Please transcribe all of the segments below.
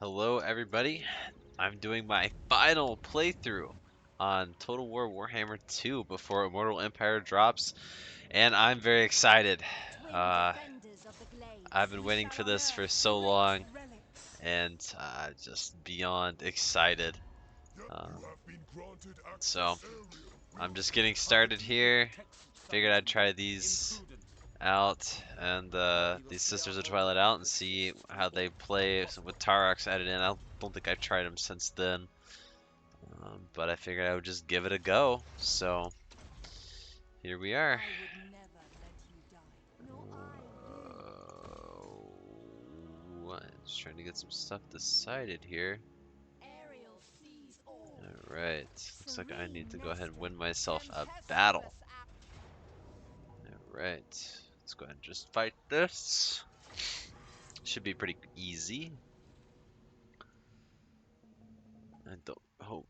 Hello everybody, I'm doing my final playthrough on Total War Warhammer 2 before Immortal Empire drops, and I'm very excited. Uh, I've been waiting for this for so long, and just beyond excited. Um, so, I'm just getting started here. Figured I'd try these out and these Sisters of Twilight out and see how they play with Tarox added in. I don't think I've tried them since then, but I figured I would just give it a go. So here we are. Just trying to get some stuff decided here. Alright, looks like I need to go ahead and win myself a battle. Alright, let's go ahead and just fight this. Should be pretty easy. I don't hope.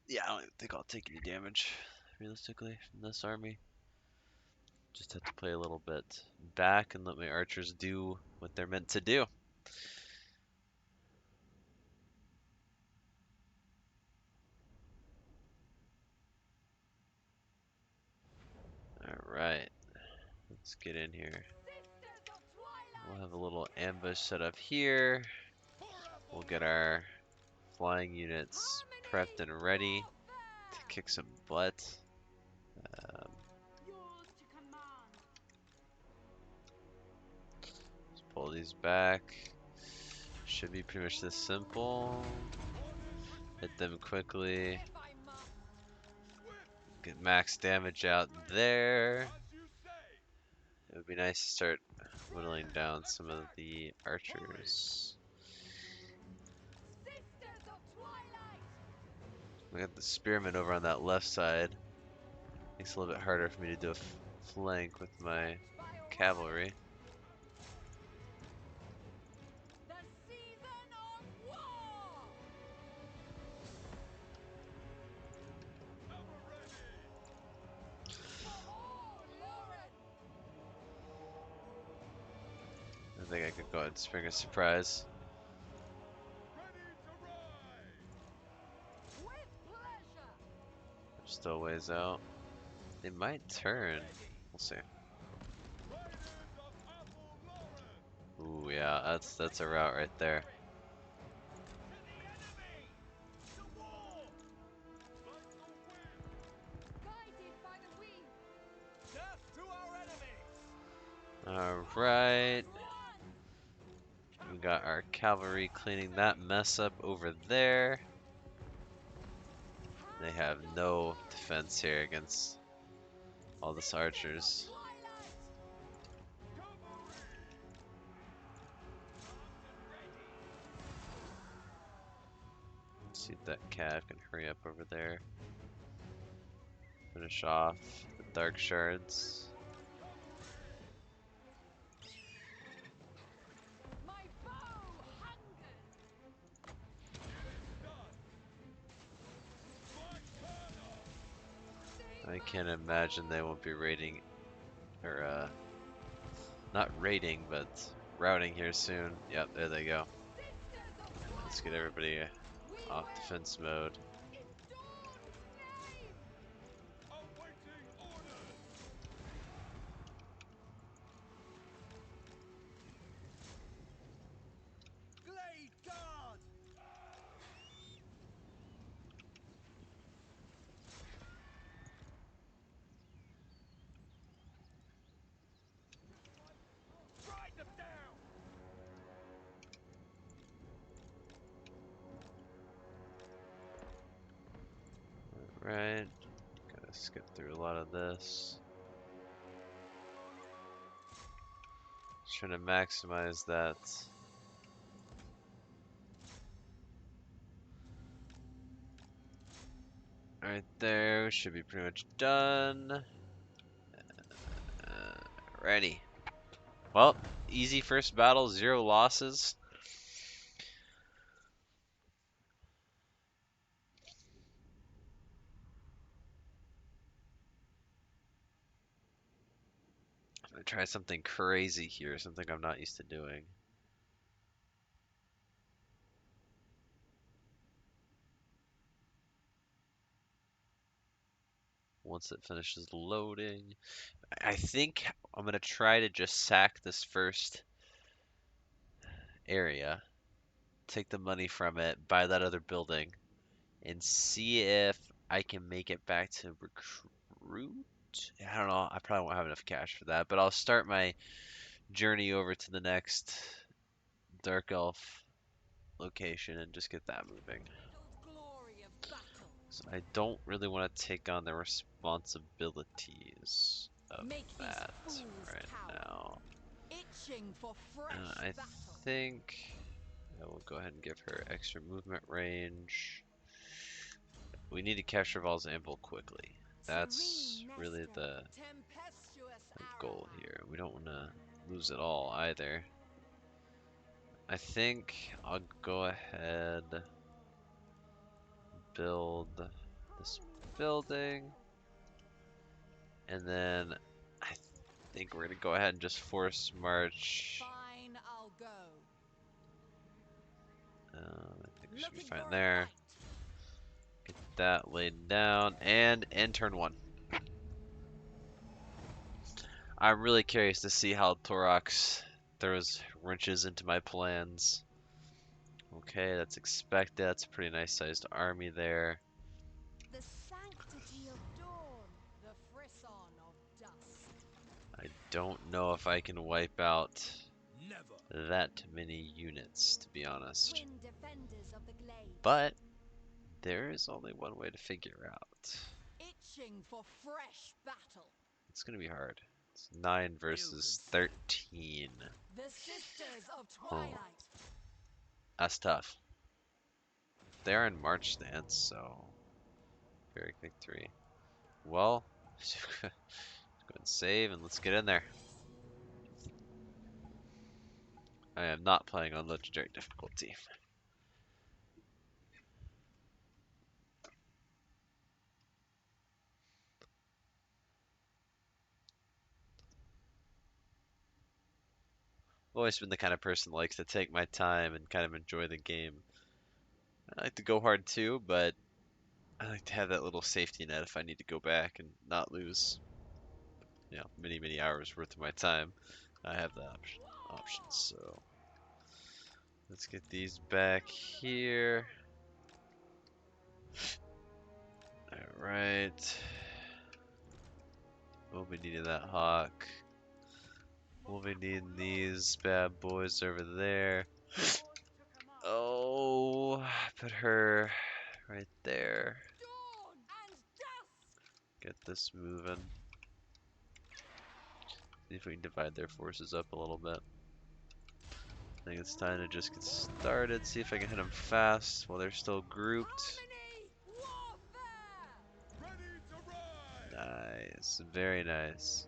Yeah, I don't even think I'll take any damage, realistically, from this army. Just have to play a little bit back and let my archers do what they're meant to do. Alright, let's get in here. We'll have a little ambush set up here. We'll get our flying units prepped and ready to kick some butt. Um, let's pull these back. Should be pretty much this simple. Hit them quickly. Get max damage out there. It would be nice to start whittling down some of the archers. We got the spearmen over on that left side. Makes it a little bit harder for me to do a flank with my cavalry. I think I could go ahead and spring a surprise. They're still ways out. They might turn. We'll see. Ooh, yeah, that's a route right there. Alright. We got our cavalry cleaning that mess up over there. They have no defense here against all this archers. Let's see if that cav can hurry up over there. Finish off the dark shards. I can't imagine they won't be raiding, or not raiding, but routing here soon. Yep, there they go. Let's get everybody off defense mode. Right, gotta skip through a lot of this. Just trying to maximize that. Right there, should be pretty much done. Ready. Well, easy first battle, 0 losses. I'm gonna try something crazy here, something I'm not used to doing. once it finishes loading. I think I'm gonna try to just sack this first area, take the money from it, buy that other building, and see if I can make it back to recruit. I don't know. I probably won't have enough cash for that, but I'll start my journey over to the next Dark Elf location and just get that moving. So I don't really want to take on the responsibilities of that right now. I think I will go ahead and give her extra movement range. We need to capture Val's Amble quickly. That's really the goal here. We don't want to lose it all either. I think I'll go ahead build this building, and then I think we're gonna go ahead and just force march. Fine, I'll go. I think we should be fine there. Get that laid down, and end turn 1. I'm really curious to see how Torox throws wrenches into my plans. Okay, that's expected. That's a pretty nice sized army there. The sanctity of dawn, the frisson of dusk. I don't know if I can wipe out that many units, to be honest. Twin defenders of the glade. But there is only one way to figure out. Itching for fresh battle. It's gonna be hard. It's 9 versus 13. The sisters of Twilight. That's tough. They are in March stance, so very victory. Well, let's go ahead and save and let's get in there. I am not playing on legendary difficulty. I've always been the kind of person that likes to take my time and kind of enjoy the game. I like to go hard too, but I like to have that little safety net if I need to go back and not lose, many, many hours worth of my time. I have that option, so let's get these back here. Alright. We'll be needing that hawk. We'll be needing these bad boys over there. Oh, put her right there. Get this moving. See if we can divide their forces up a little bit. I think it's time to just get started. See if I can hit them fast while they're still grouped. Nice, very nice.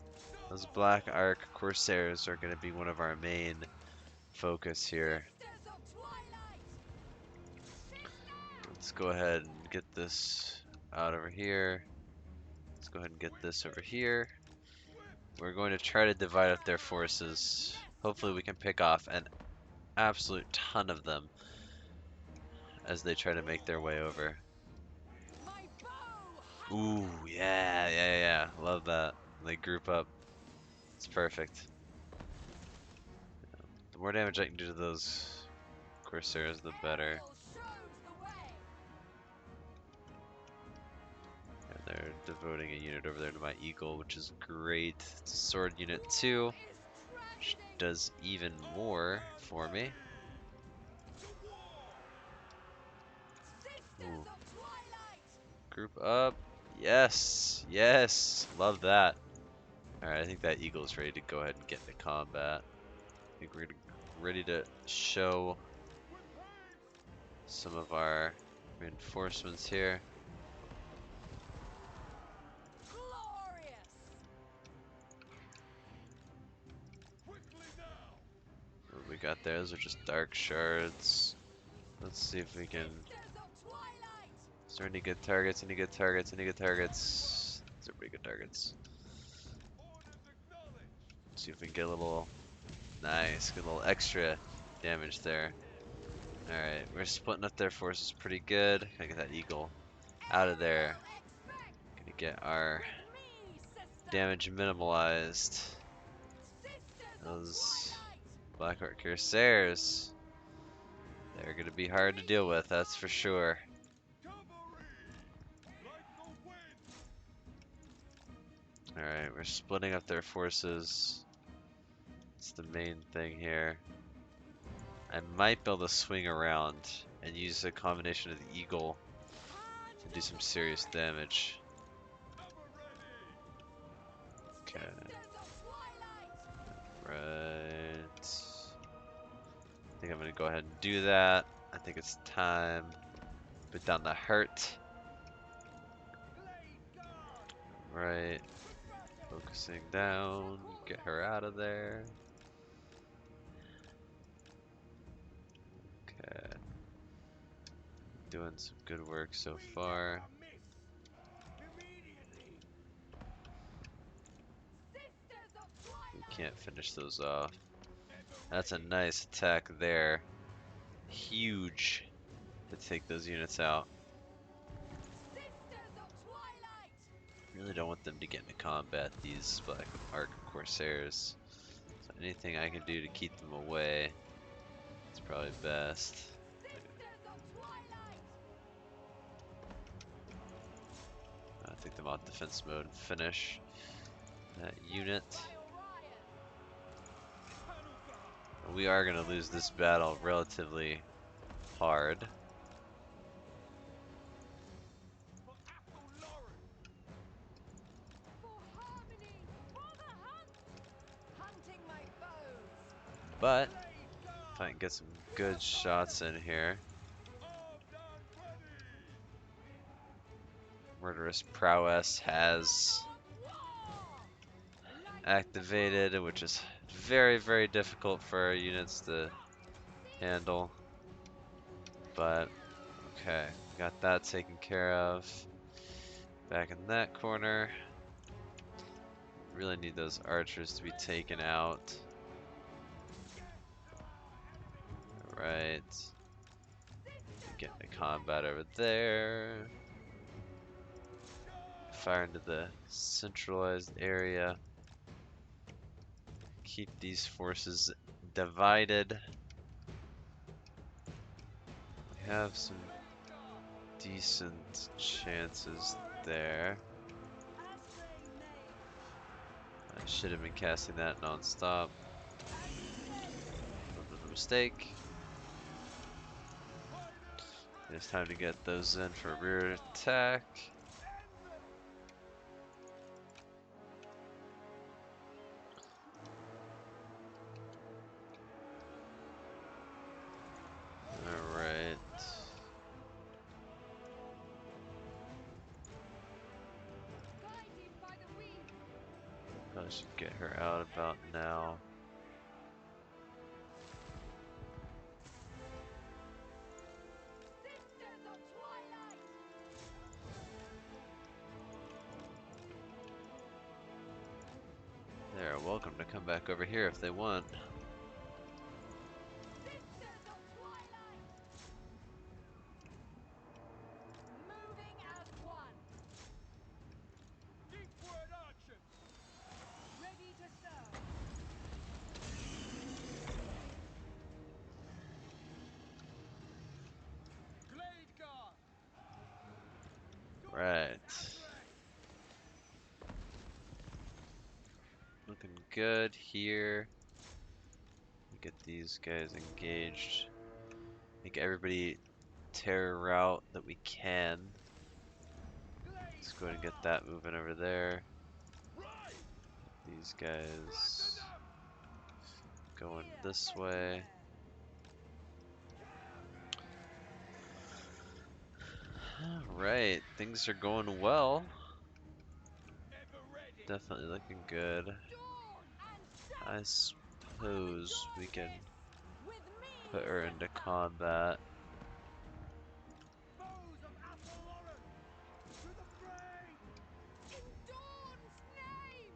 Those Black Ark Corsairs are going to be one of our main focus here. Let's go ahead and get this out over here. Let's go ahead and get this over here. We're going to try to divide up their forces. Hopefully we can pick off an absolute ton of them as they try to make their way over. Ooh, yeah. Love that. They group up. It's perfect. The more damage I can do to those Corsairs, the better. And they're devoting a unit over there to my Eagle, which is great. It's a sword unit too, which does even more for me. Ooh. Group up. Yes, love that. Alright, I think that Eagle is ready to go ahead and get into combat. I think we're ready to show some of our reinforcements here. What we got there, those are just dark shards. Let's see if we can. Is there any good targets? Any good targets? Any good targets? These are pretty good targets. Let's see if we can get a little. Nice, get a little extra damage there. Alright, we're splitting up their forces pretty good. Can I get that Eagle out of there? Gonna get our With me, sister! damage minimalized. Sisters of Those Twilight! Blackheart Corsairs, they're gonna be hard to deal with, that's for sure. Alright, we're splitting up their forces. It's the main thing here. I might be able to swing around and use a combination of the eagle to Hand do of some the serious Black! damage. Okay, Sisters of Twilight! right. I think I'm gonna go ahead and do that. I think it's time. Put down the hurt. Right. Focusing down. Get her out of there. Okay. Doing some good work so far. Sisters of We Twilight! can't finish those off. That's a nice attack there. Huge to take those units out. Sisters of Twilight! Really don't want them to get into combat, these Black Ark Corsairs. So anything I can do to keep them away is probably best. Sisters of Twilight! Take them off defense mode and finish that unit. By Orion! We are going to lose this battle relatively hard. For harmony! For the hunt! Hunting my foes! But if I can get some good shots in here. Murderous Prowess has activated, which is very, very difficult for our units to handle. But okay, got that taken care of. Back in that corner. Really need those archers to be taken out. Alright. Get into combat over there. Fire into the centralized area. Keep these forces divided. We have some decent chances there. I should have been casting that non-stop. Another mistake. It's time to get those in for rear attack. Alright. Guided by the wind! I should get her out about now. Sisters of Twilight! They're welcome to come back over here if they want. Sisters of Twilight! Moving as one! Ready to serve! Right. Looking good here. Get these guys engaged. Make everybody terror route that we can. Let's go ahead and get that moving over there. These guys going this way. Alright, things are going well. Definitely looking good. Dawn and I dusk! suppose we can With me, put her into sister! combat. In Dawn's name!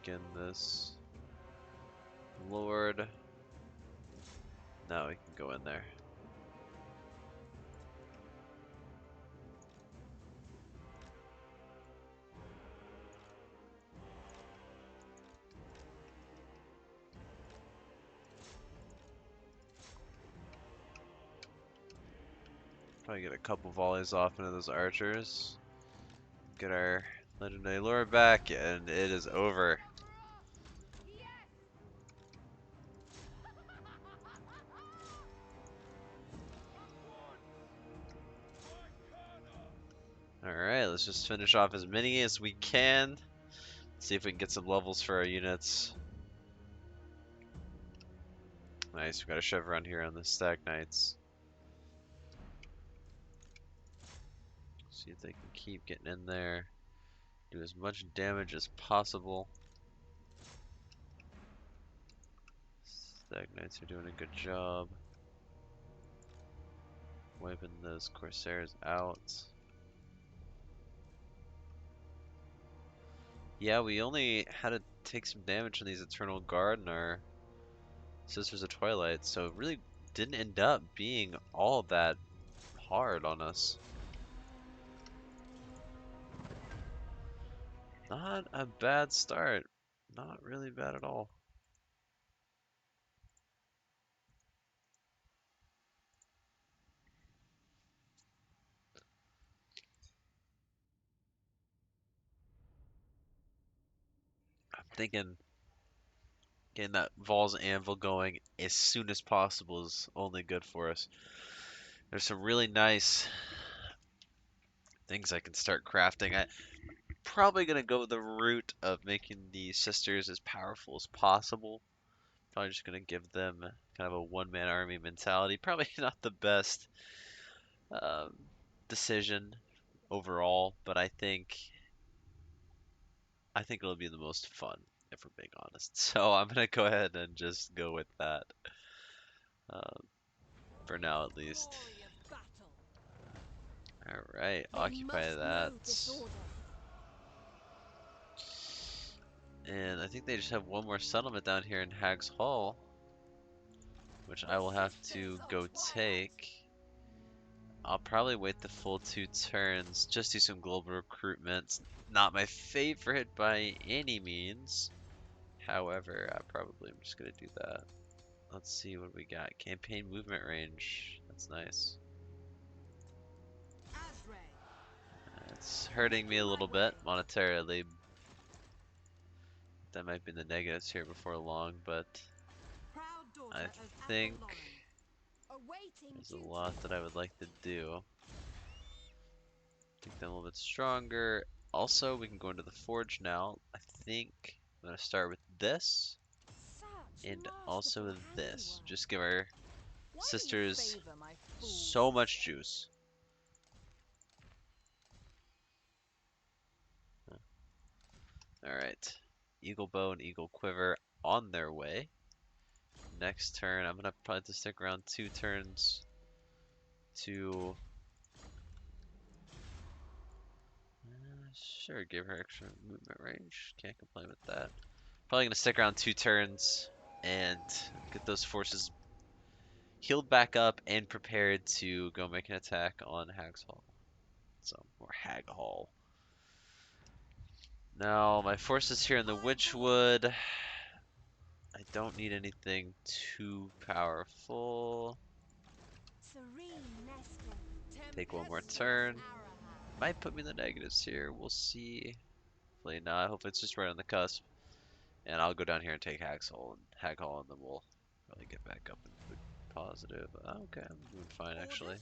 weaken this lord. Now we can go in there. Probably get a couple volleys off into those archers. Get our legendary lure back, and it is over. Alright, let's just finish off as many as we can. See if we can get some levels for our units. Nice, we got a shove around here on the Stag Knights. See if they can keep getting in there. Do as much damage as possible. Stag Knights are doing a good job. Wiping those Corsairs out. Yeah, we only had to take some damage from these Eternal Guard and our Sisters of Twilight, so it really didn't end up being all that hard on us. Not a bad start. Not really bad at all. I'm thinking getting that Vols Anvil going as soon as possible is only good for us. There's some really nice things I can start crafting. I'm probably going to go the route of making the sisters as powerful as possible. Probably just going to give them kind of a one-man army mentality. Probably not the best um, decision overall, but I think it'll be the most fun, if we're being honest. So I'm gonna go ahead and just go with that, um, for now at least. All right, occupy that. And I think they just have one more settlement down here in Hag's Hall, which I will have to go take. I'll probably wait the full 2 turns, just do some global recruitment. Not my favorite by any means. However, I probably am just gonna do that. Let's see what we got. Campaign movement range. That's nice. It's hurting me a little bit monetarily. That might be in the negatives here before long, but I think there's a lot that I would like to do. Make them a little bit stronger. Also, we can go into the forge now. I think I'm gonna start with this and also this. Just give our sisters so much juice. Alright. Eagle Bow and Eagle Quiver on their way. Next turn, I'm gonna probably have to stick around 2 turns to sure give her extra movement range. Can't complain with that. Probably gonna stick around 2 turns and get those forces healed back up and prepared to go make an attack on Hag's Hall. So, or Hag Hall. Now, my forces here in the Witchwood. I don't need anything too powerful. Take one more turn. Might put me in the negatives here. We'll see. Hopefully not. Hopefully it's just right on the cusp. And I'll go down here and take Hag Hall, and then we'll probably get back up into the positive. Okay, I'm doing fine actually.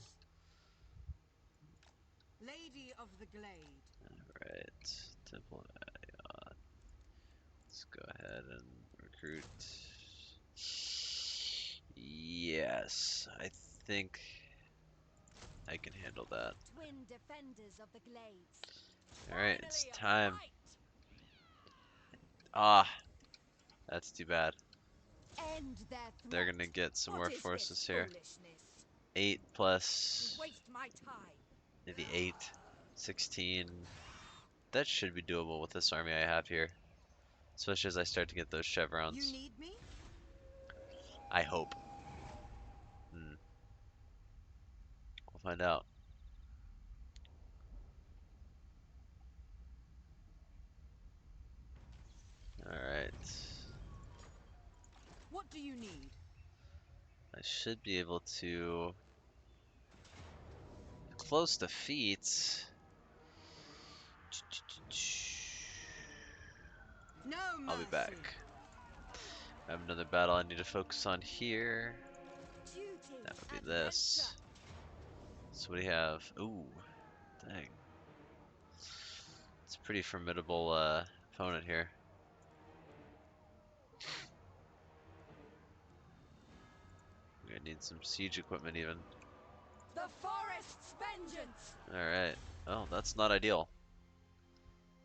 Lady of the Glade. Alright, Temple. Let's go ahead and recruit. Yes, I think I can handle that. Twin defenders of the glades. Alright, it's time. Ah, that's too bad. End their They're threat. gonna get some What more is forces this here. foolishness? 8 You plus waste my time. maybe 8, 16. That should be doable with this army I have here. especially as I start to get those You chevrons. need me? I hope. Hmm, we'll find out. All right, What do you need? I should be able to close the feet. No I'll be mercy. back. I have another battle I need to focus on here. Duty, That would be adventure. this. So what do you have? Ooh, dang. It's a pretty formidable opponent here. We're gonna need some siege equipment even. The forest's vengeance. Alright. Oh, that's not ideal.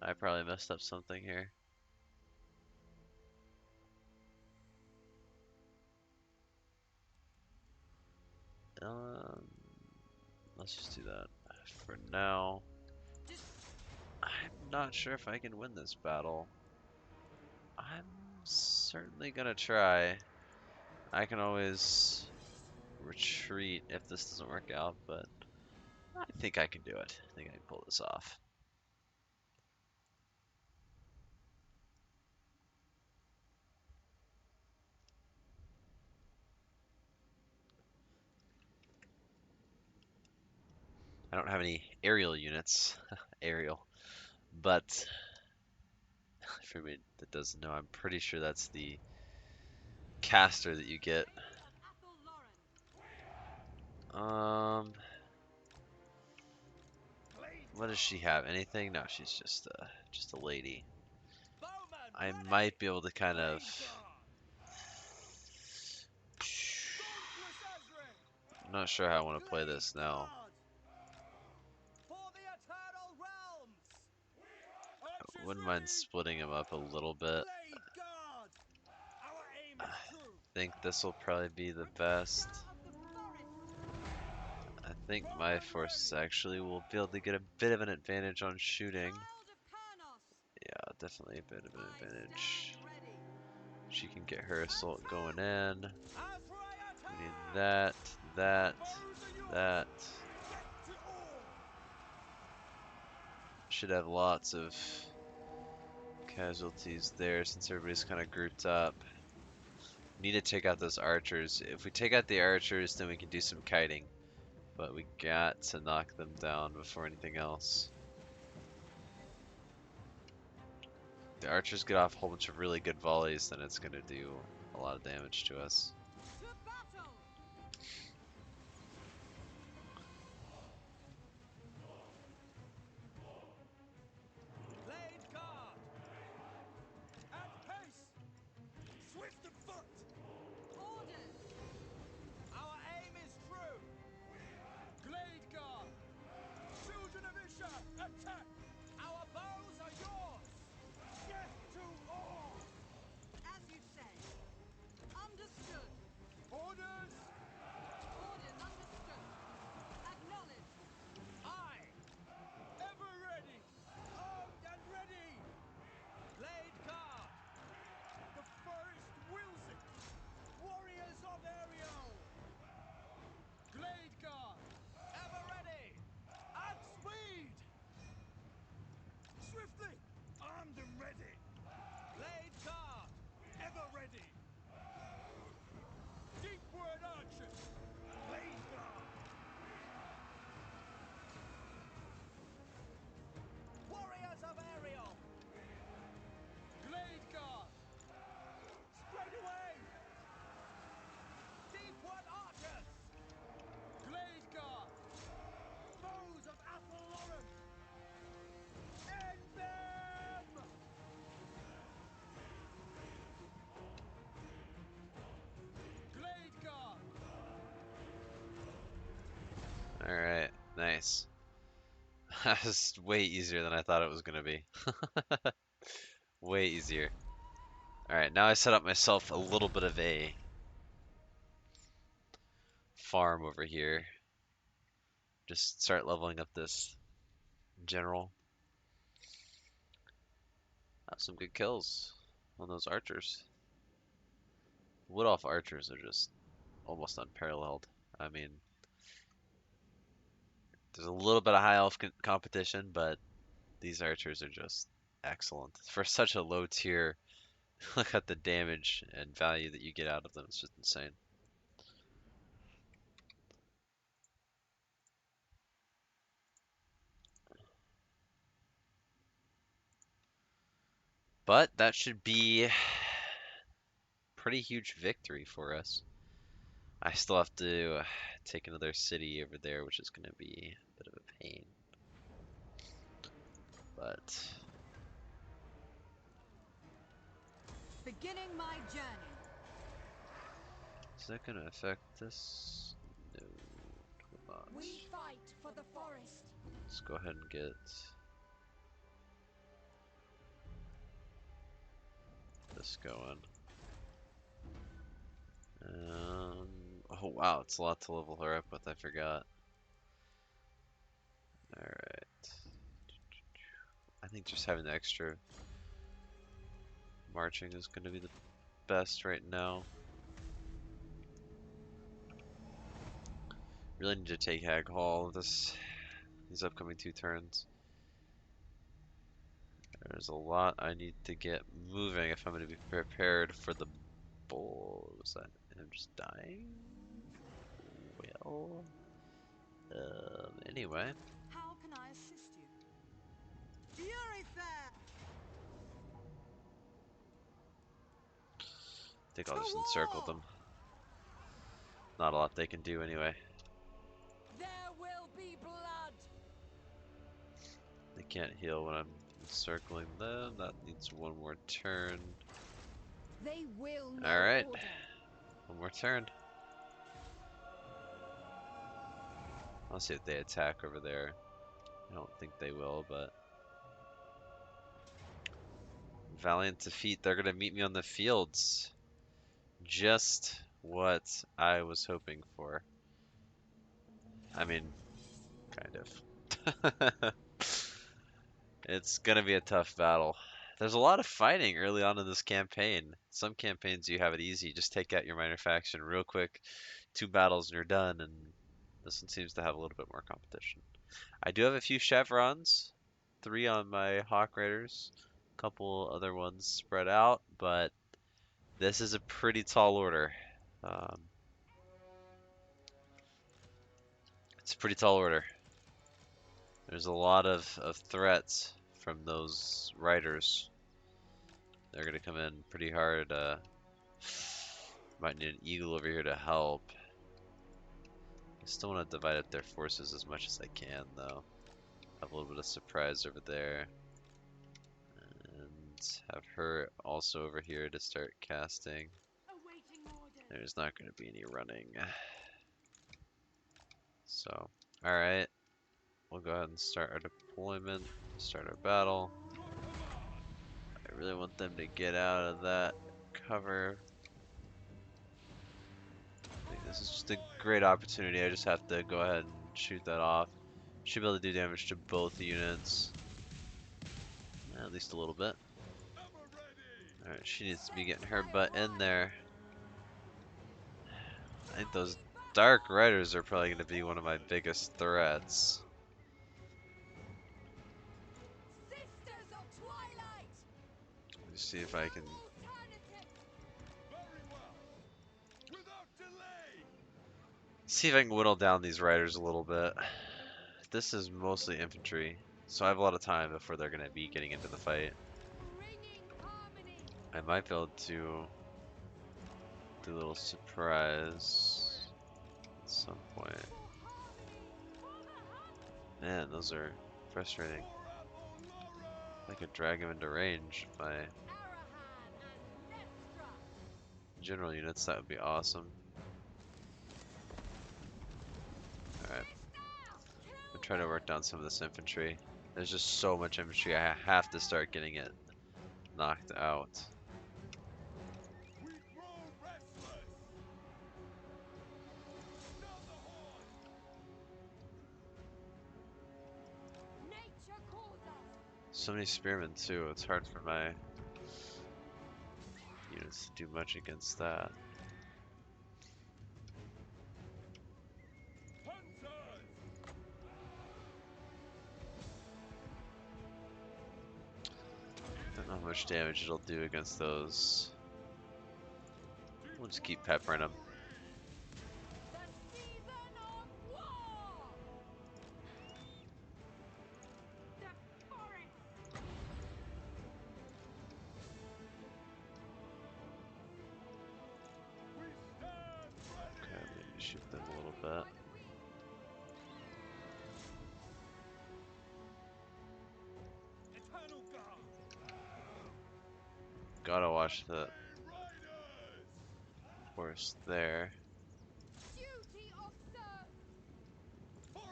I probably messed up something here. Um, let's just do that for now. I'm not sure if I can win this battle. I'm certainly gonna try. I can always retreat if this doesn't work out, but I think I can do it. I think I can pull this off. I don't have any aerial units, aerial, but for me that doesn't know, I'm pretty sure that's the caster that you get. Rangers of Athel Lauren. Um, what does she have? Anything? No, she's just a lady. Bowman I ready. might be able to kind of. Blade guard. Dauntless Ezrin. I'm not sure how I want to play Blade this now. guard. For the eternal realms. Archers Wouldn't mind ready. splitting him up a little bit. Blade guard. Our aim I is true. think this will probably be the Protector best. of the forest. I think my Bowman forces ready. actually will be able to get a bit of an advantage on shooting. Child of Kurnos. Yeah, definitely a bit of an I stand advantage. ready. She can get her assault going Advance! in. Azrael We need attack! that, Our that, bows are yours! that. Death to all! Should have lots of casualties there since everybody's kind of grouped up. Need to take out those archers. If we take out the archers, then we can do some kiting. But we got to knock them down before anything else. The archers get off a whole bunch of really good volleys, then it's going to do a lot of damage to us. To battle! Blade guard! At pace! Swift of foot! Orders! Our aim is true! Glade guard! Children of Isha, attack! Our bows are yours! Death to all! As you say. Understood. Orders! Orders understood. Acknowledged. Aye! Ever ready! Armed and ready! Blade guard! The forest wills it! Warriors of Ariel! Glade guard! Ever ready! At speed! Swiftly! Armed and ready! Blade guard! Ever ready! Deepward archers! Blade guard! Warriors of Ariel! Glade guard! Spread away! Deepward archers! Glade guard! Foes of Athel end them! Glade guard! Alright, nice. That's way easier than I thought it was going to be. Way easier. Alright, now I set up myself a little bit of a farm over here. Just start leveling up this general. Have some good kills. on those archers. Wood Elf archers are just almost unparalleled. I mean, there's a little bit of high elf competition, but these archers are just excellent. For such a low tier, look at the damage and value that you get out of them. It's just insane. But that should be pretty huge victory for us. I still have to take another city over there, which is going to be a bit of a pain. But Beginning my journey. is that going to affect this? No, it will not. We fight for the forest. Let's go ahead and get this going. Oh wow, it's a lot to level her up with, I forgot. Alright. I think just having the extra marching is going to be the best right now. Really need to take Hag Hall these upcoming 2 turns. There's a lot I need to get moving if I'm going to be prepared for the bull. Was that him just dying? Well, anyway. How can I assist you? Fury fair. I think I'll just encircle them. Not a lot they can do anyway. There will be blood. They can't heal when I'm encircling them. That needs one more turn. They will know Alright. order. One more turn. I'll see if they attack over there. I don't think they will, but valiant defeat. They're gonna meet me on the fields. Just what I was hoping for. I mean, kind of. It's gonna be a tough battle. There's a lot of fighting early on in this campaign. Some campaigns you have it easy. Just take out your minor faction real quick. 2 battles and you're done, and this one seems to have a little bit more competition. I do have a few chevrons, 3 on my Hawk Raiders, a couple other ones spread out, but this is a pretty tall order. Um, it's a pretty tall order. There's a lot of threats from those riders. They're gonna come in pretty hard. Might need an eagle over here to help. I still want to divide up their forces as much as I can, though. Have a little bit of surprise over there. And have her also over here to start casting. There's not going to be any running. So, alright. We'll go ahead and start our deployment. Start our battle. I really want them to get out of that cover. I think this is just a great opportunity. I just have to go ahead and shoot that off. Should be able to do damage to both units. At least a little bit. Alright, she needs to be getting her butt in there. I think those Dark Riders are probably going to be one of my biggest threats. Sisters of Twilight. Let me see if I can whittle down these riders a little bit. This is mostly infantry, so I have a lot of time before they're going to be getting into the fight. I might be able to do a little surprise at some point. Man, those are frustrating. I could drag him into range with my general units, that would be awesome. Alright. I'm trying to work down some of this infantry. There's just so much infantry, I have to start getting it knocked out. So many spearmen too, it's hard for my Doesn't do much against that. Don't know how much damage it'll do against those. We'll just keep peppering them. The season of war! The forest! Okay, maybe shoot them a little bit. Gotta watch the horse there. Duty observed! Are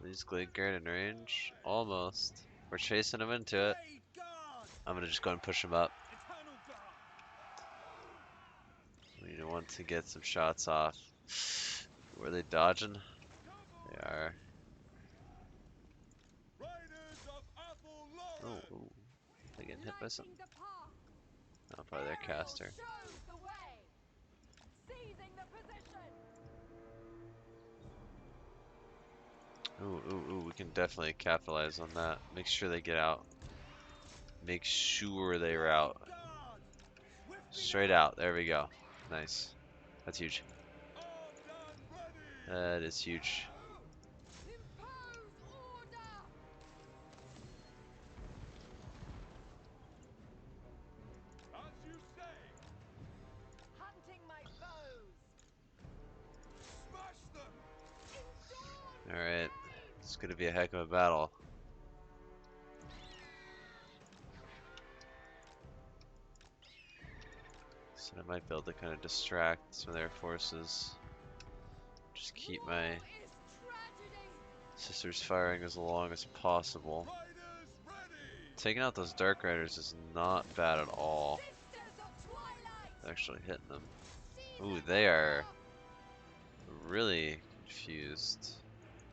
these Gleedguard in range? Almost. We're chasing him into it. I'm gonna just go and push him up. We need one to get some shots off. Were they dodging? They are. Oh, ooh. They getting hit by something? Lighting the path! Oh, probably their Ariel caster. shows the way! Seizing the position! Ooh, ooh, ooh, we can definitely capitalize on that. Make sure they get out. Make sure they route. Straight out. There we go. Nice. That's huge. That is huge. Impose order! Hunting my foes! In dawn Alright. flame! It's gonna be a heck of a battle. So I might be able to kind of distract some of their forces. Just keep my War is tragedy! sisters firing as long as possible. Taking out those Dark Riders is not bad at all. Sisters of Twilight! Actually hitting them. Ooh, Season they of are war! really confused.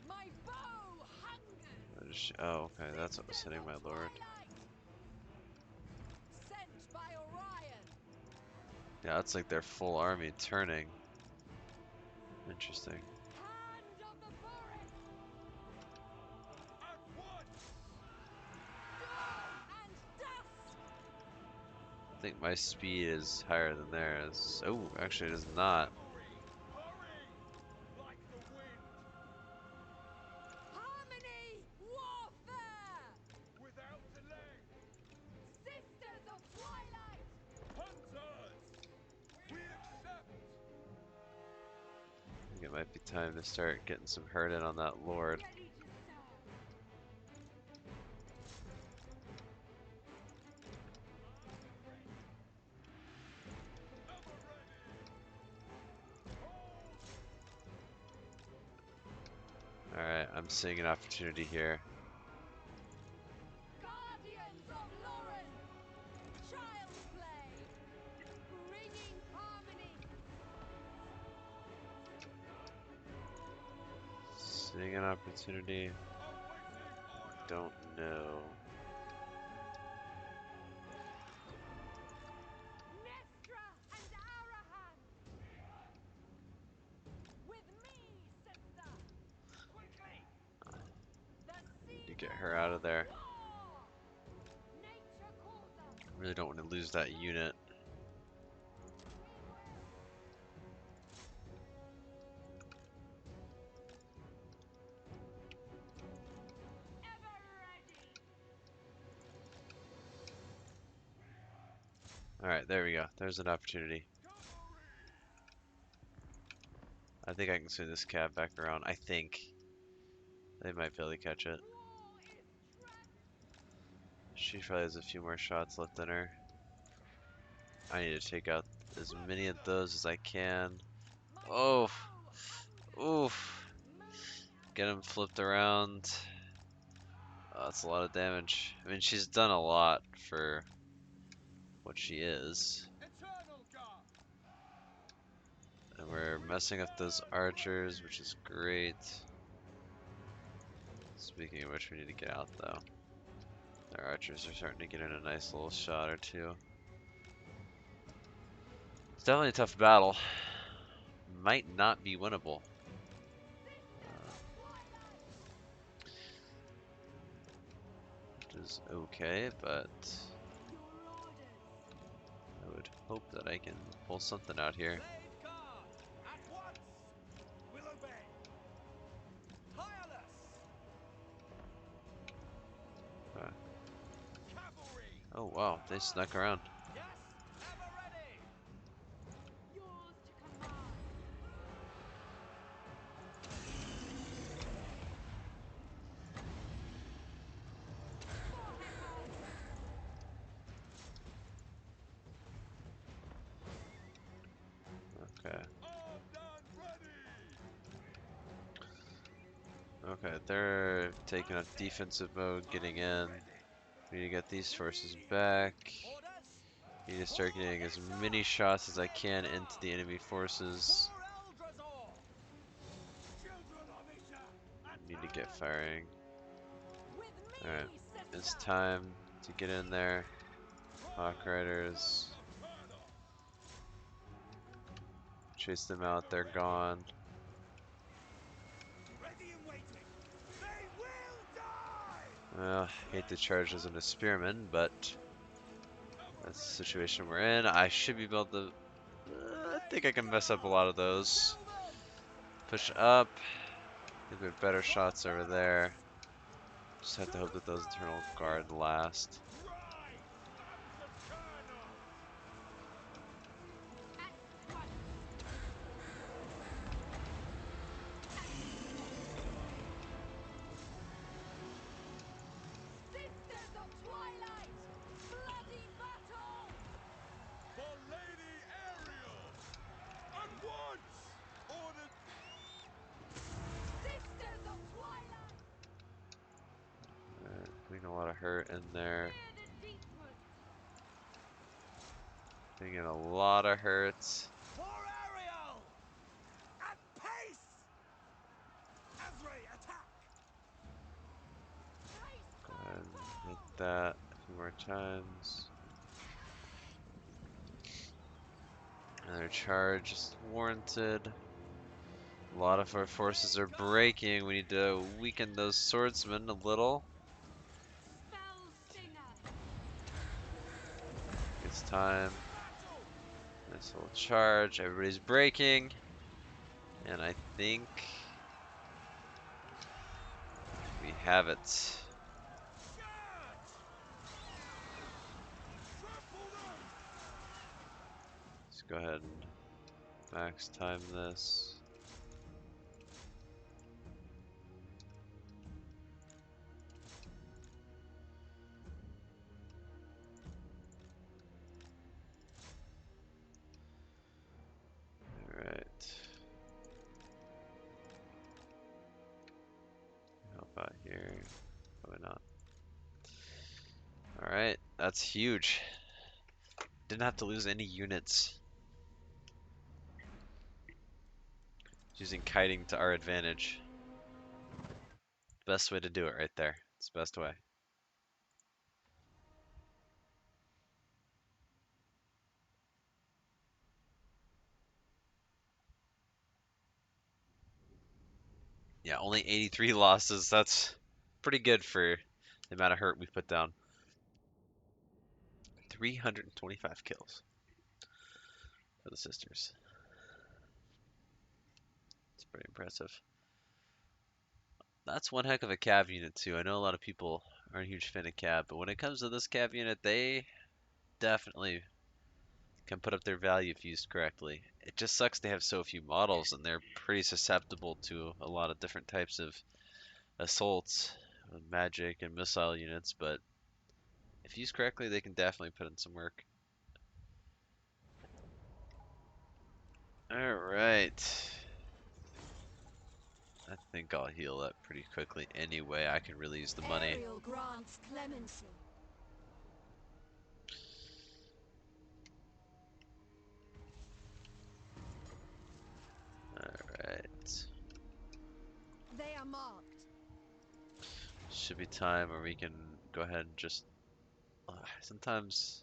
My bow hungers! Oh, okay, that's what was Sisters hitting of my lord. Twilight! Sent by Orion! Yeah, it's like their full army turning. Interesting. Hand of the forest! Dawn and dusk! I think my speed is higher than theirs. Oh, actually it is not. Harmony! Warfare! Sisters of Twilight! I think it might be time to start getting some hurt in on that lord. Ready to serve! Alright, I'm seeing an opportunity here. Guardians of Lauren! Child's play! Bringing harmony! Seeing an opportunity. Don't know. Nestra and Arahan! With me, sister! Quickly! The Need to season get her out of of there. war! Nature calls us! Really don't want to lose that unit. We will! Ever ready! Alright, there we go. There's an opportunity. I think I can swing this cab back around. I think. They might be able to catch it. War is She probably has a few more shots left in her. I need to take out as many of those as I can. my Oh, bow hungers! oof. Moving Get him flipped around. Oh, that's a lot of damage. I mean, she's done a lot for what she is. And we're messing up those archers, which is great. Speaking of which, we need to get out though. Our archers are starting to get in a nice little shot or two. It's definitely a tough battle. Might not be winnable. Uh, which is okay, but I would hope that I can pull something out here. Uh, oh wow, they snuck around. Yours to command. Okay. Okay, they're taking a defensive mode, getting in. We need to get these forces back. Need to start getting as many shots as I can into the enemy forces. Need to get firing. With Alright, me, it's sister. time to get in there. Hawk Riders. Chase them out, they're gone. Hate to charge as an spearman, but that's the situation we're in. I should be able to. I think I can mess up a lot of those. Push up. Maybe better shots over there. Just have to hope that those Eternal Guard last. At once. Sisters of Twilight! Bloody battle! Sisters of Twilight! Putting a lot of hurt in there. Near the deepest! Putting in a lot of hurts. Christ Go ahead and hit Marteau! that a few more times. Another charge is warranted. A lot of our forces are breaking. We need to weaken those swordsmen a little. Spell Stinger! It's time. Nice little charge. Everybody's breaking. And I think we have it. Let's go ahead and max time this. Alright. How about here? Probably not. Alright, that's huge. Didn't have to lose any units. Using kiting to our advantage. Best way to do it right there. It's the best way. Yeah, only 83 losses. That's pretty good for the amount of hurt we put down. 325 kills for the sisters. It's pretty impressive. That's one heck of a cav unit too. I know a lot of people aren't a huge fan of cav, but when it comes to this cav unit, they definitely can put up their value if used correctly. It just sucks they have so few models and they're pretty susceptible to a lot of different types of assaults, magic and missile units, but if used correctly, they can definitely put in some work. Alright. I think I'll heal up pretty quickly anyway. I can really use the money. Ariel grants clemency. Alright. They are marked. Should be time where we can go ahead and just... sometimes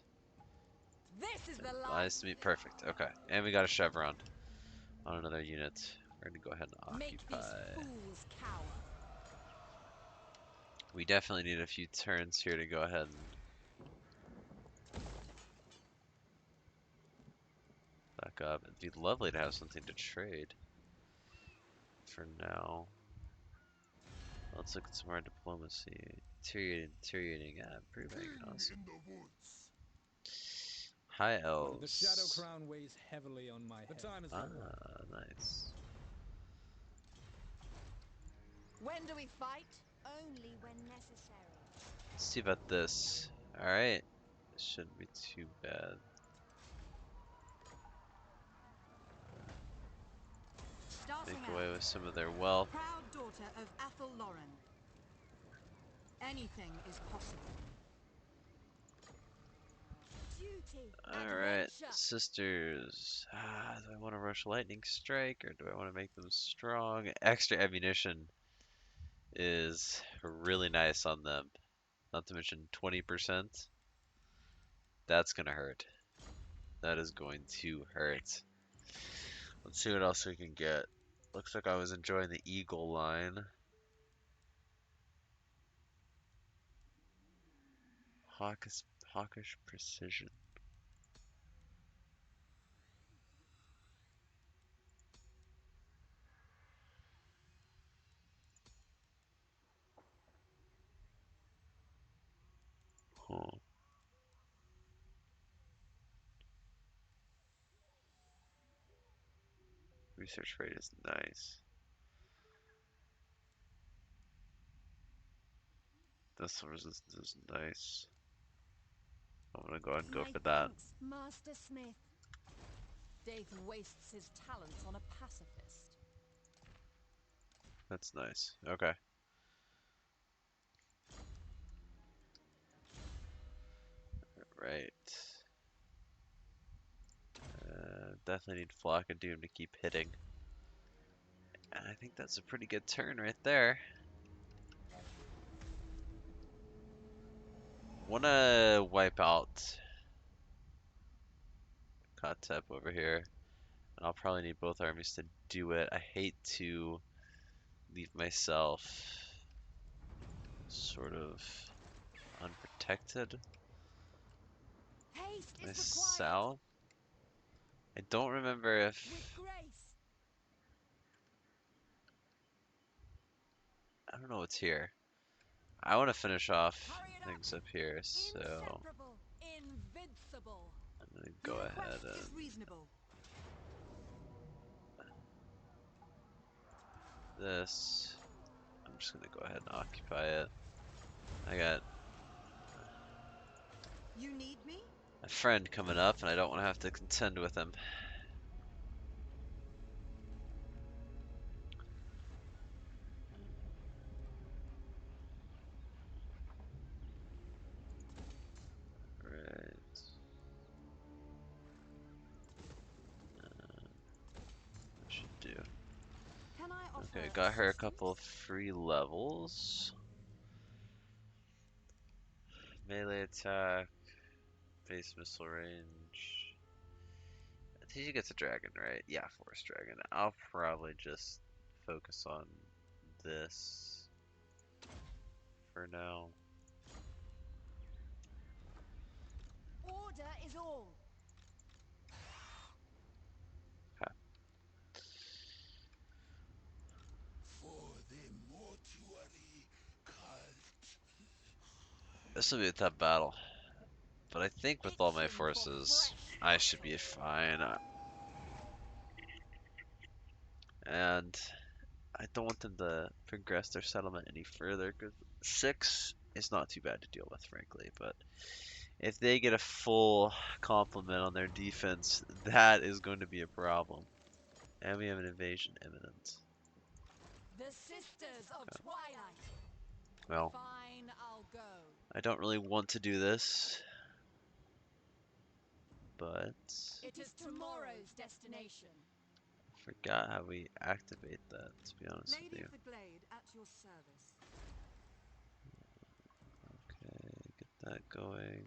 This is the life. Lies to me. Perfect. Okay. And we got a chevron on another unit. We're gonna go ahead and Make these occupy. fools cower. We definitely need a few turns here to go ahead and back up. It'd be lovely to have something to trade for now. Let's look at some more diplomacy. Deteriorating, improving. Awesome. High The Shadow elves. Crown weighs heavily on my head. The time is right. Ah, nice. When do we fight? Only when necessary. Let's see about this. Alright. This shouldn't be too bad. Starting Make out. away with some of their wealth. Proud daughter of Athel Lauren. Anything is possible. Duty. Alright, Adventure. sisters. Do I want to rush lightning strike or do I want to make them strong? Extra ammunition is really nice on them. Not to mention 20%. That's gonna hurt. That is going to hurt. Let's see what else we can get. Looks like I was enjoying the eagle line. Hawkish precision. Huh. Research rate is nice. This resistance is nice. I'm gonna go ahead and go My for that. thanks, Master Smith. Dave wastes his talents on a pacifist. That's nice. Okay. Right. Definitely need Flock of Doom to keep hitting. And I think that's a pretty good turn right there. Wanna wipe out Kotep over here. And I'll probably need both armies to do it. I hate to leave myself sort of unprotected. Haste My is required. south. I don't remember With if grace. I don't know what's here. I want to finish off Hurry it up. things up here, so Inseparable. Invincible. I'm gonna go Your ahead request and is reasonable. this. I'm just gonna go ahead and occupy it. I got You need me? a friend coming up, and I don't want to have to contend with him. Right. That should do. Can I offer Okay, got her a couple of assistance? free levels. Melee attack, base missile range. I think she gets a dragon, right? Yeah, forest dragon. I'll probably just focus on this for now. Order is all. Okay. For the mortuary cult. This will be a tough battle, but I think with all my Itching for forces, fresh I should battle. be fine. And I don't want them to progress their settlement any further because 6 is not too bad to deal with, frankly. But if they get a full complement on their defense, that is going to be a problem. And we have an invasion imminent. The Sisters of Okay. Twilight. Well, Fine, I'll go. I don't really want to do this, but It is tomorrow's destination. I forgot how we activate that, to be honest with Lady you. of the Glade at your service. Okay, get that going.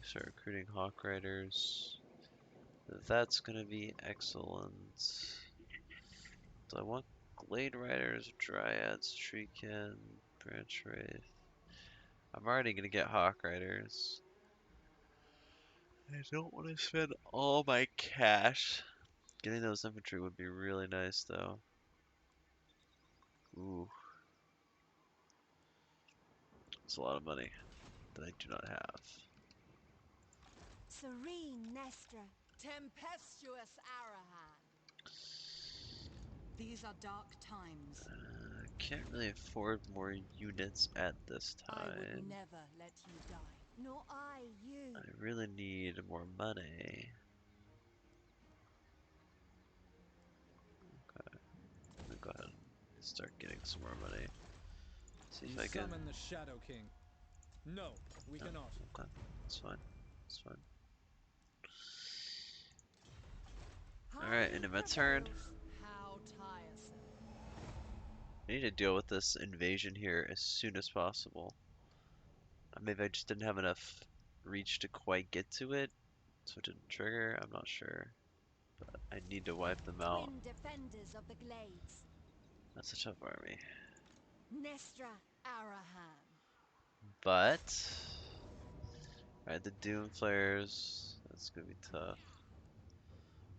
Start recruiting Hawk Riders. That's gonna be excellent. Do I want Glade Riders, Dryads, Treekin, Branch Wraith? I'm already gonna get Hawk Riders. I don't want to spend all my cash. Getting those infantry would be really nice though. Ooh, it's a lot of money that I do not have. Serene Nestra. Tempestuous Arahan. These are dark times. Can't really afford more units at this I would time. never let you die. Nor I you. I really need more money. Okay, I'm gonna go ahead and start getting some more money. See We if I can. summon the Shadow King. No, we No, cannot. okay, it's fine. It's fine. Alright, Hardy into my turn. prevails. How tiresome. I need to deal with this invasion here as soon as possible. Maybe I just didn't have enough reach to quite get to it, so it didn't trigger. I'm not sure. But I need to wipe them out. Twin defenders of the glades. That's a tough army. Nestra. Arahan. But, alright, the Doom Flares, that's gonna be tough.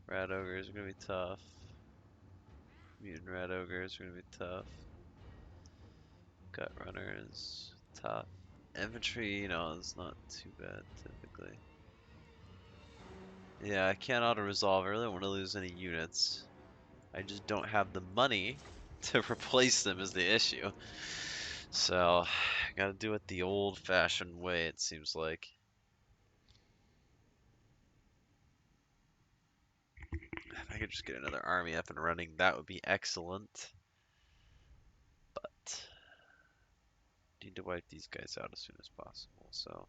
Rat Ogres are gonna be tough. Mutant Rat Ogres are gonna be tough. Gut Runners, tough. Infantry, you know, is not too bad typically. Yeah, I can't auto-resolve. I really don't want to lose any units. I just don't have the money to replace them is the issue. So, I gotta do it the old-fashioned way, it seems like. If I could just get another army up and running, that would be excellent. But, need to wipe these guys out as soon as possible, so.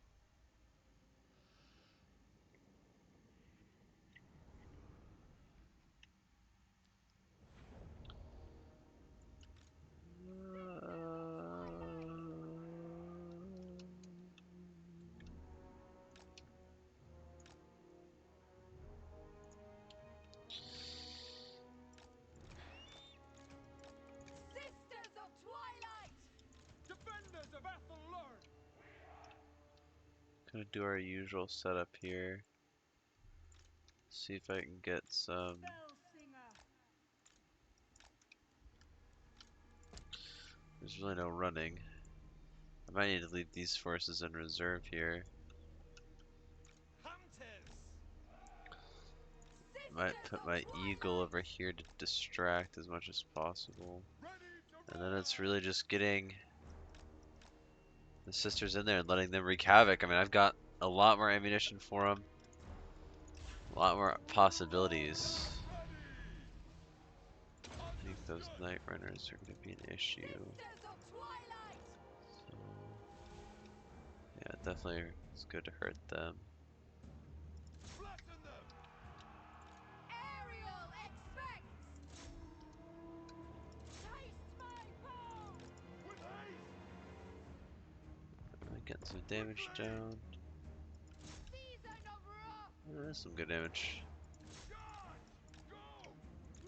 Sisters of Twilight! Defenders of Athelnard! Gonna do our usual setup here. See if I can get some. There's really no running. I might need to leave these forces in reserve here. I might Sisters put of my eagle Twilight! over here to distract as much as possible. And then it's really just getting the sisters in there and letting them wreak havoc. I mean, I've got a lot more ammunition for them. A lot more possibilities. I think those night runners are going to be an issue. Sisters of Twilight! So, yeah, definitely it's good to hurt them. Ariel expects! Taste my bow! Get some damage down. Season of wrath! That's some good damage.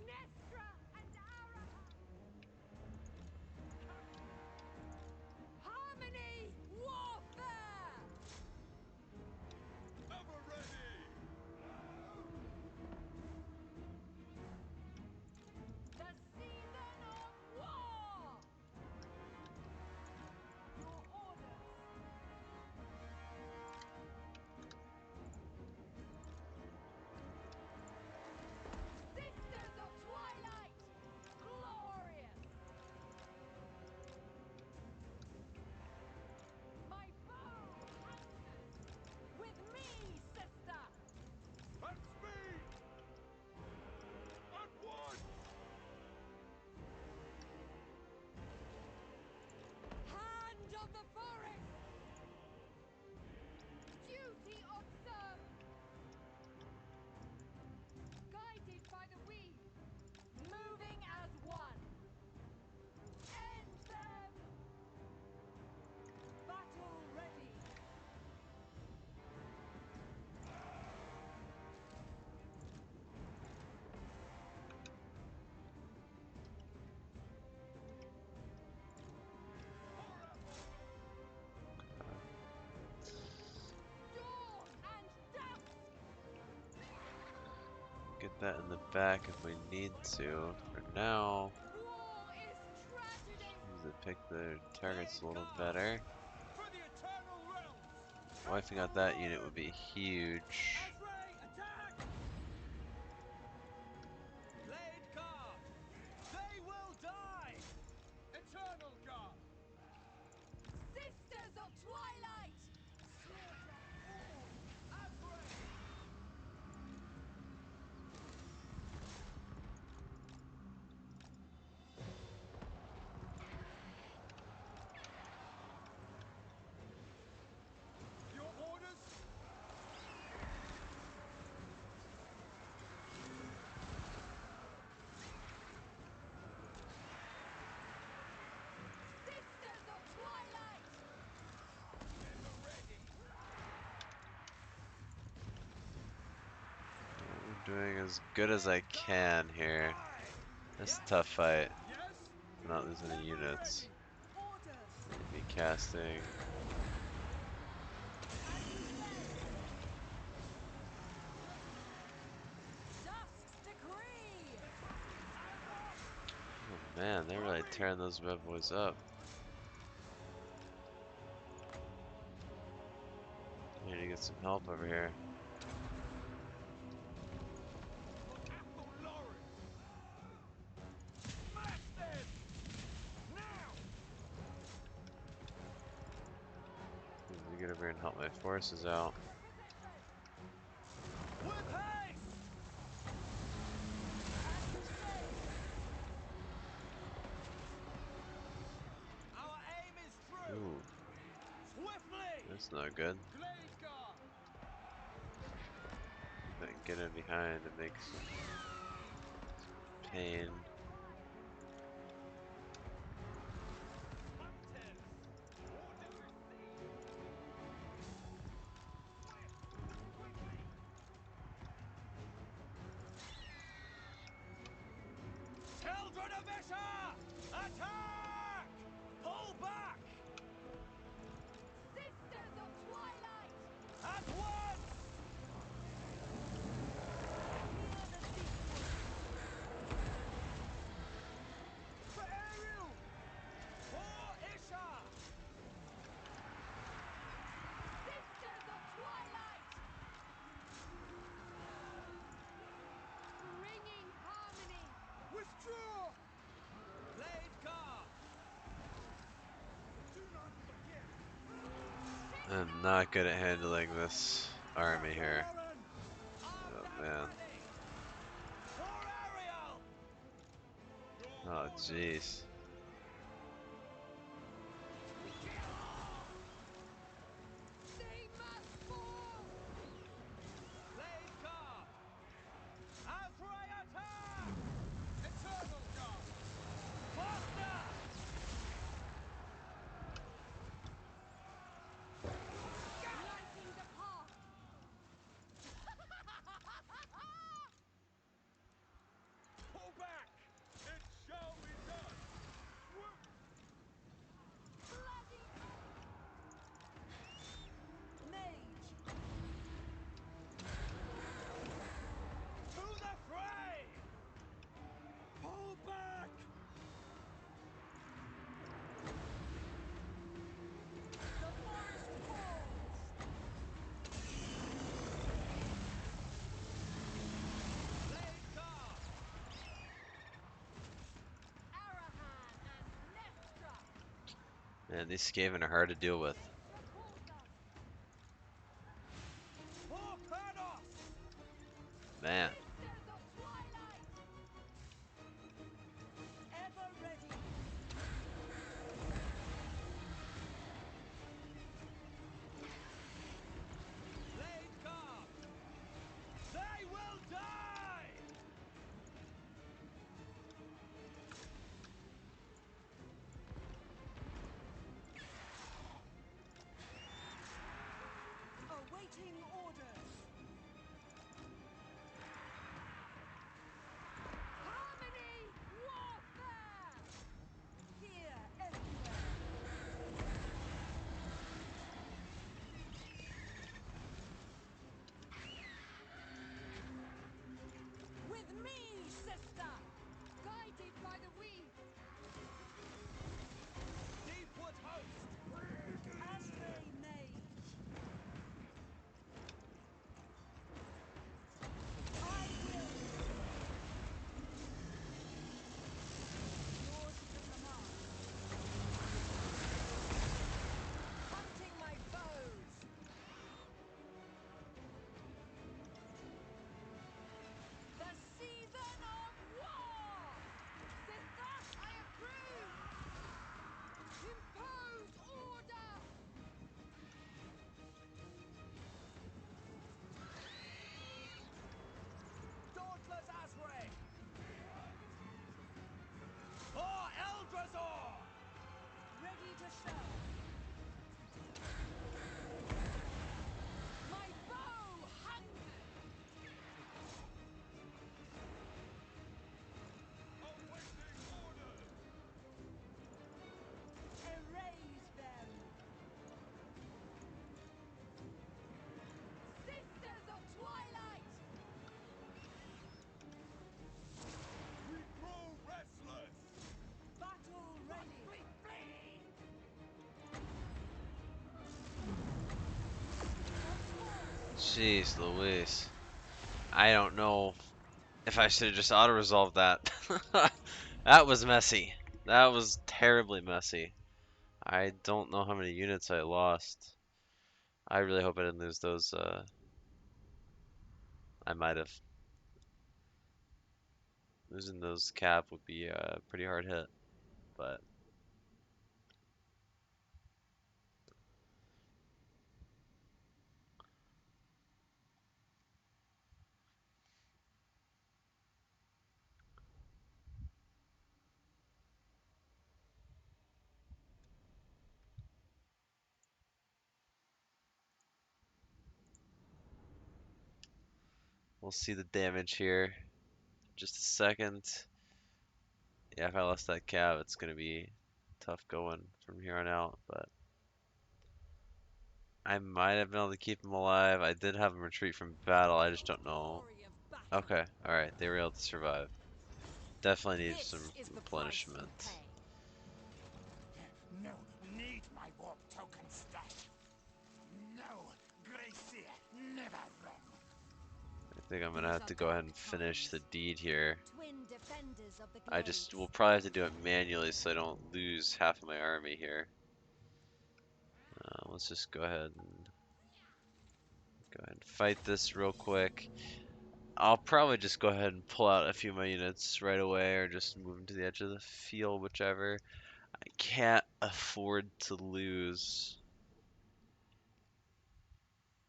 Nestra and Arahan! Harmony! Warfare! The season of war! Your orders! that in the back if we need to. For now, War is tragedy. use to pick the targets a little better. For the eternal realms! Wiping out that unit would be huge. Azrael, attack! Blade Guard! They will die! Eternal Guard! Sisters of Twilight. Slaughter all. Azrael! Your orders? Sisters of Twilight. I'm doing as good as I can here. It's a tough fight. Yes? I'm not losing any units. Ready. Orders! Be casting. As you say. Dusk's decree. Oh man, they're really tearing those bad boys up. I need to get some help over here. Need to get over here and help my forces out. With haste! As you say. Our aim is through! Ooh, Swiftly! that's not good. Blade Guard! If I can get in behind and make some pain. Children of Isha! Attack! Pull back! Sisters of Twilight. At once! Hear the sequel. For Ariel! For Isha! Sisters of Twilight. Bringing harmony. Withdraw! Blade Guard! Do not forget! I'm not good at handling this army here. Warren! Armed Oh and man. ready! For Ariel! Oh jeez. They must fall. Blade Guard! Azrael attack! Eternal Guard! Faster! Lighting the path. Pull back! It shall be done! Bloody Mage! To the fray! Pull back! The forest falls. Blade Guard! Arahan and Nestra. Man, these Skaven are hard to deal with. Nestra calls us. For Kratos! Man. Sisters of Twilight. Ever ready! Blade Guard! They will die! Jeez Louise. I don't know if I should have just auto-resolved that. That was messy. That was terribly messy. I don't know how many units I lost. I really hope I didn't lose those. I might have. Losing those cap would be a pretty hard hit, but we'll see the damage here. Just a second. Yeah, if I lost that cab, it's gonna be tough going from here on out, but I might have been able to keep him alive. I did have him retreat from battle, I just don't know. Glory of battle. Okay, alright, they were able to survive. Definitely need This some is the price you replenishment. pay. No, need my warp token stash. No, Gracie, never wrong. I think I'm gonna These have are to go ahead dark and finish the times. deed here. Twin defenders of the I just will glades. probably have to do it manually so I don't lose half of my army here. Let's just go ahead and fight this real quick. I'll probably just go ahead and pull out a few of my units right away or just move them to the edge of the field, whichever. I can't afford to lose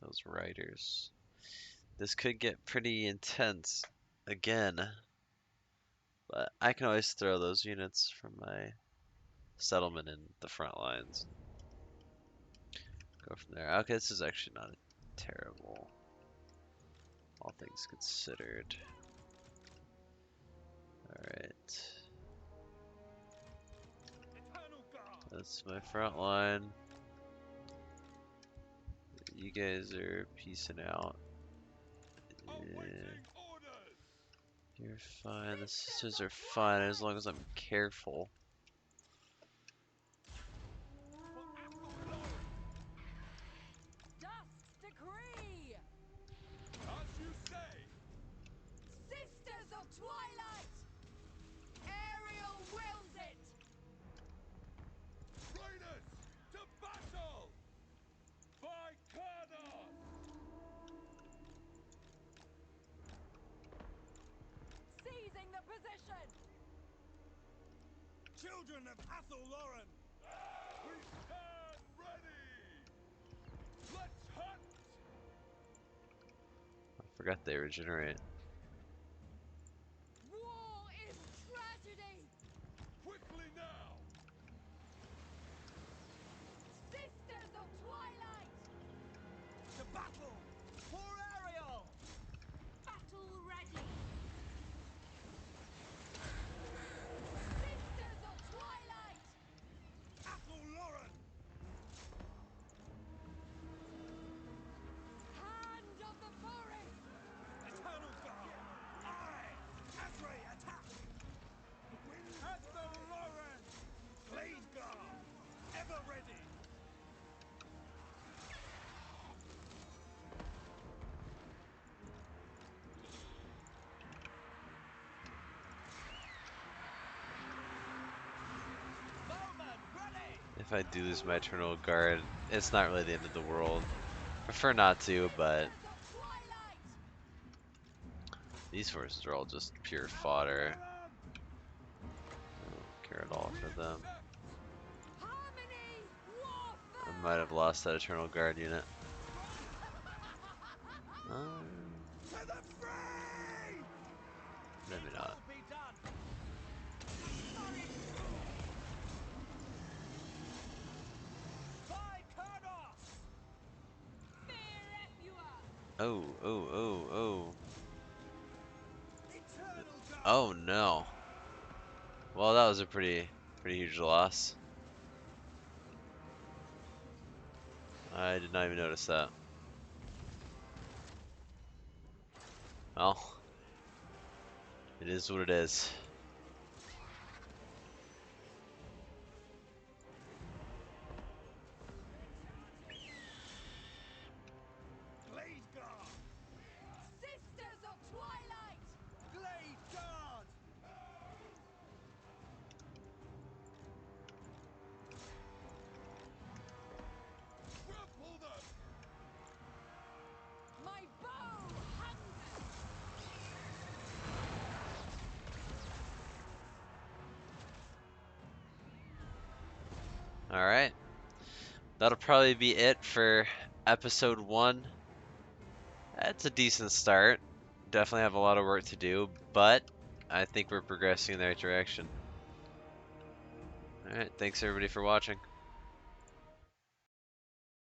those riders. This could get pretty intense again, but I can always throw those units from my settlement in the front lines. Go from there. Okay, this is actually not terrible, all things considered. Alright, Eternal Guard. that's my front line. You guys are peacing out. Awaiting orders. You're fine. The sisters are fine as long as I'm careful. For Athel Lauren. Dusk's decree. As you say. Sisters of Twilight. Ariel wills it. Raiders to battle. By Kurnos. Seizing the position. Children of Athel Lauren. We stand ready. Let's hunt. I forgot they regenerate. War is tragedy. Quickly now. Sisters of Twilight. To battle. For Ariel. Battle ready. Sisters of Twilight. Athel Lauren. Hand of the forest. Eternal Guard. Aye. Azray, attack. Athel Lauren. Blade Guard. Ever ready. Bowman, ready. If I do lose my Eternal Guard, it's not really the end of the world. Prefer not to, but Sisters of Twilight. these forces are all just pure fodder. I don't care at all for them. Harmony. I Warfare. might have lost that Eternal Guard unit. Um, To the fray! maybe not. Will be done. By Kurnos. Fear Epua. Oh, oh, oh, oh. Eternal Guard. Oh no. Well, that was a pretty huge loss. I did not even notice that. Well, it is what it is. Blade Guard. that'll probably be it for episode 1. That's a decent start. Definitely have a lot of work to do, but I think we're progressing in the right direction. Alright, thanks everybody for watching.